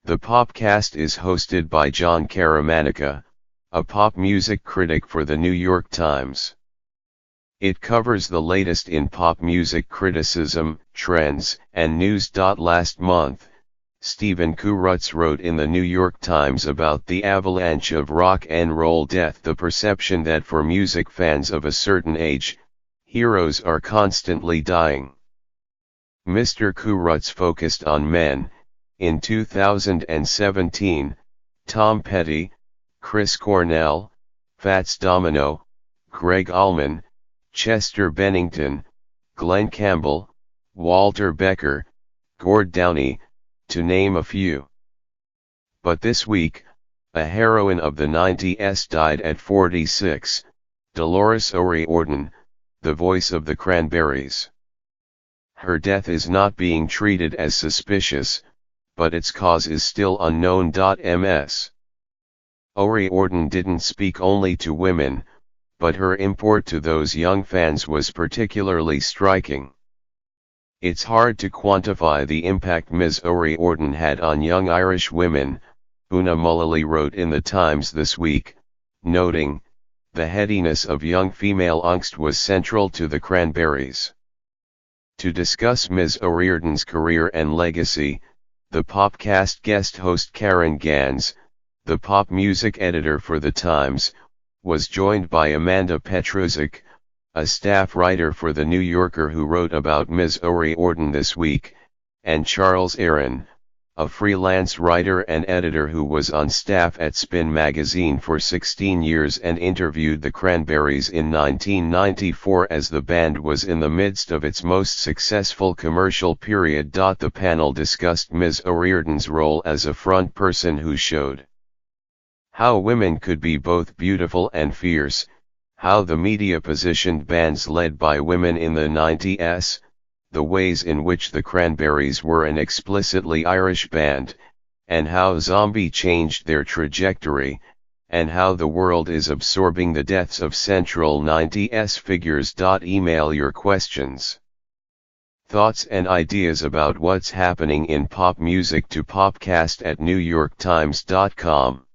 The Popcast is hosted by John Caramanica, a pop music critic for the New York Times. It covers the latest in pop music criticism, trends, and news. Last month, Stephen Kurutz wrote in the New York Times about the avalanche of rock and roll death, the perception that for music fans of a certain age, heroes are constantly dying. Mr. Kurutz focused on men. In 2017, Tom Petty, Chris Cornell, Fats Domino, Greg Allman, Chester Bennington, Glenn Campbell, Walter Becker, Gord Downie, to name a few. But this week, a heroine of the 90s died at 46, Dolores ORiordan, the voice of the Cranberries. Her death is not being treated as suspicious, but its cause is still unknown. Ms. ORiordan didn't speak only to women, but her import to those young fans was particularly striking. It's hard to quantify the impact Ms. ORiordan had on young Irish women, Una Mullally wrote in the Times this week, noting, "The headiness of young female angst was central to the Cranberries." To discuss Ms. ORiordan's career and legacy, the Popcast guest host Karen Gans, the pop music editor for The Times, was joined by Amanda Petrusik, a staff writer for The New Yorker who wrote about Ms. ORiordan this week, and Charles Aaron, a freelance writer and editor who was on staff at Spin magazine for 16 years and interviewed the Cranberries in 1994 as the band was in the midst of its most successful commercial period. The panel discussed Ms. ORiordan's role as a front person who showed how women could be both beautiful and fierce, how the media positioned bands led by women in the 90s, the ways in which the Cranberries were an explicitly Irish band, and how Zombie changed their trajectory, and how the world is absorbing the deaths of central 90s figures. Email your questions, thoughts and ideas about what's happening in pop music to popcast@newyorktimes.com.